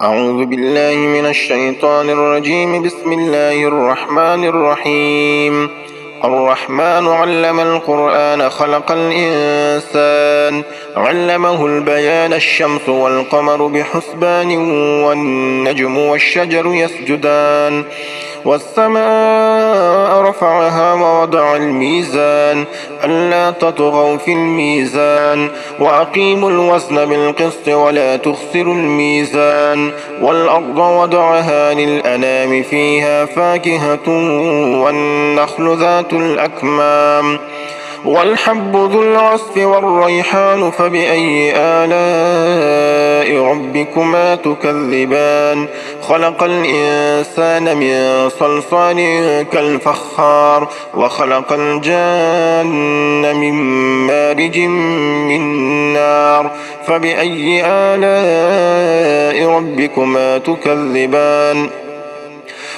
أعوذ بالله من الشيطان الرجيم. بسم الله الرحمن الرحيم. الرحمن علم القرآن خلق الإنسان علمه البيان. الشمس والقمر بحسبان والنجم والشجر يسجدان والسماء رفعها ووضع الميزان ألا تطغوا في الميزان وأقيموا الوزن بالقسط ولا تخسروا الميزان والأرض وضعها للأنام فيها فاكهة والنخل ذات الأكمام والحب ذو العصف والريحان فبأي آلاء ربكما تكذبان خلق الإنسان من صلصال كالفخار وخلق الجان من مارج من نار فبأي آلاء ربكما تكذبان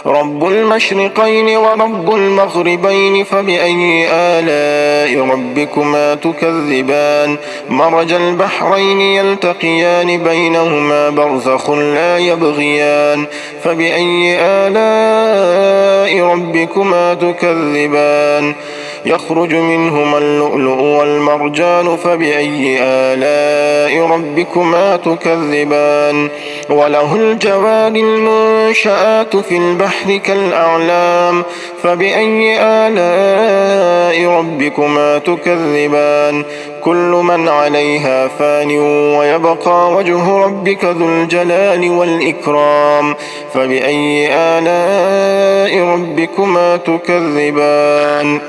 رب المشرقين ورب المغربين فبأي آلاء ربكما تكذبان مرج البحرين يلتقيان بينهما برزخ لا يبغيان فبأي آلاء ربكما تكذبان يخرج منهما اللؤلؤ والمرجان فبأي آلاء ربكما تكذبان وله الجوار المنشآت في البحر كالأعلام فبأي آلاء ربكما تكذبان كل من عليها فان ويبقى وجه ربك ذو الجلال والإكرام فبأي آلاء ربكما تكذبان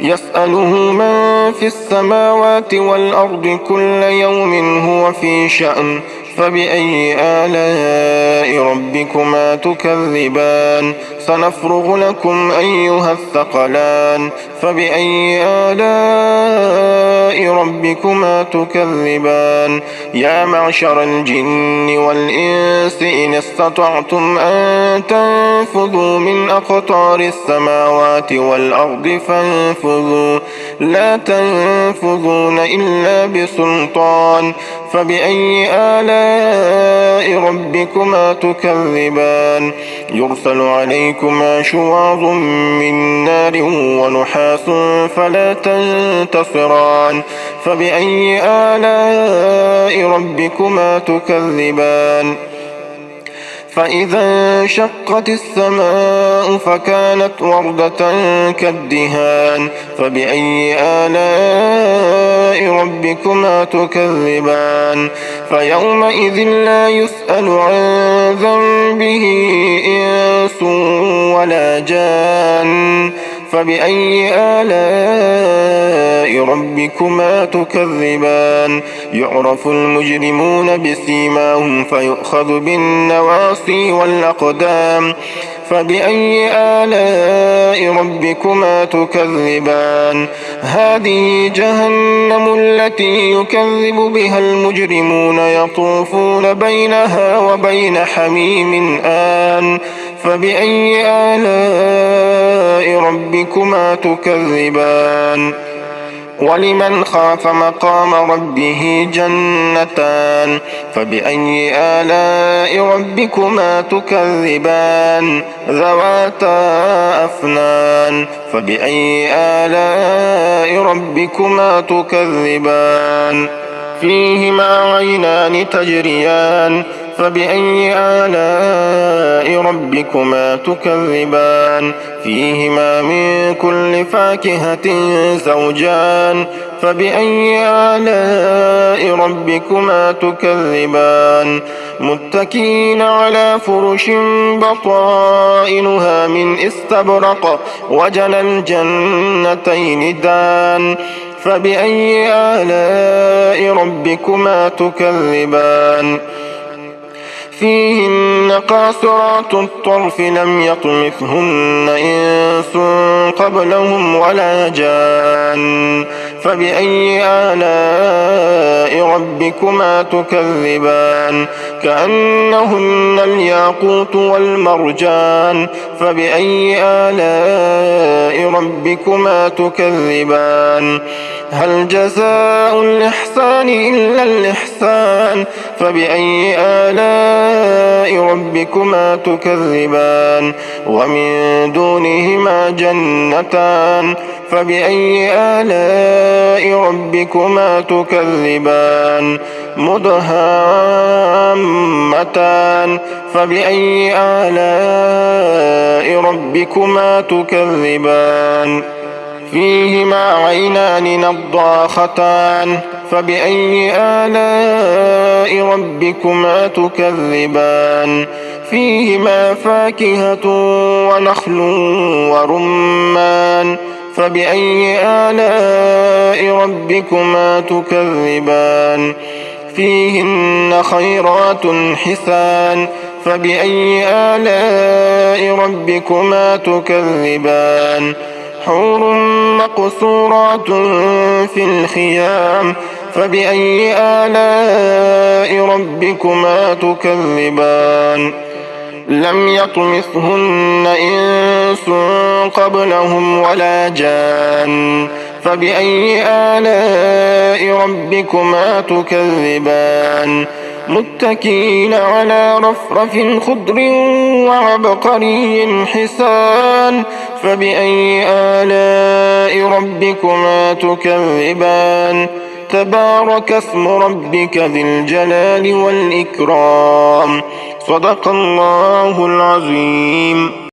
يسأله من في السماوات والأرض كل يوم هو في شأن فبأي آلاء ربكما تكذبان سنفرغ لكم أيها الثقلان فبأي آلاء ربكما تكذبان يا معشر الجن والإنس إن استطعتم أن تنفذوا من أقطار السماوات والأرض فانفذوا لا تنفذون إلا بسلطان فبأي آلاء ربكما تكذبان يرسل عليكما شواظ من نار ونحاس فلا تنتصران فبأي آلاء ربكما تكذبان فإذا انشقت السماء فكانت وردة كالدهان فبأي آلاء ربكما تكذبان فيومئذ لا يسأل عن ذنبه إنس ولا جان فبأي آلاء ربكما تكذبان يعرف المجرمون بسيماهم فيؤخذ بالنواصي والأقدام فبأي آلاء ربكما تكذبان هذه جهنم التي يكذب بها المجرمون يطوفون بينها وبين حميم آن فبأي آلاء ربكما تكذبان ولمن خاف مقام ربه جنتان فبأي آلاء ربكما تكذبان ذواتا أفنان فبأي آلاء ربكما تكذبان فيهما عينان تجريان فبأي آلاء ربكما تكذبان فيهما من كل فاكهة زوجان فبأي آلاء ربكما تكذبان متكئين على فرش بطائنها من استبرق وجنى الجنتين دان فبأي آلاء ربكما تكذبان فيهن قاصرات الطرف لم يطمثهن إنس قبلهم ولا جان فبأي آلاء ربكما تكذبان كأنهن الياقوت والمرجان فبأي آلاء ربكما تكذبان هل جزاء الإحسان إلا الإحسان فبأي آلاء آلاء ربكما تكذبان ومن دونهما جنتان فبأي آلاء ربكما تكذبان مدهامتان فبأي آلاء ربكما تكذبان فيهما عينان نضاختان فبأي آلاء ربكما تكذبان فيهما فاكهة ونخل ورمان فبأي آلاء ربكما تكذبان فيهن خيرات حسان فبأي آلاء ربكما تكذبان حور مقصورات في الخيام فبأي آلاء ربكما تكذبان لم يطمثهن إنس قبلهم ولا جان فبأي آلاء ربكما تكذبان متكئين على رفرف خضر وعبقري حسان فبأي آلاء ربكما تكذبان تبارك اسم ربك ذي الجلال والإكرام صدق الله العظيم.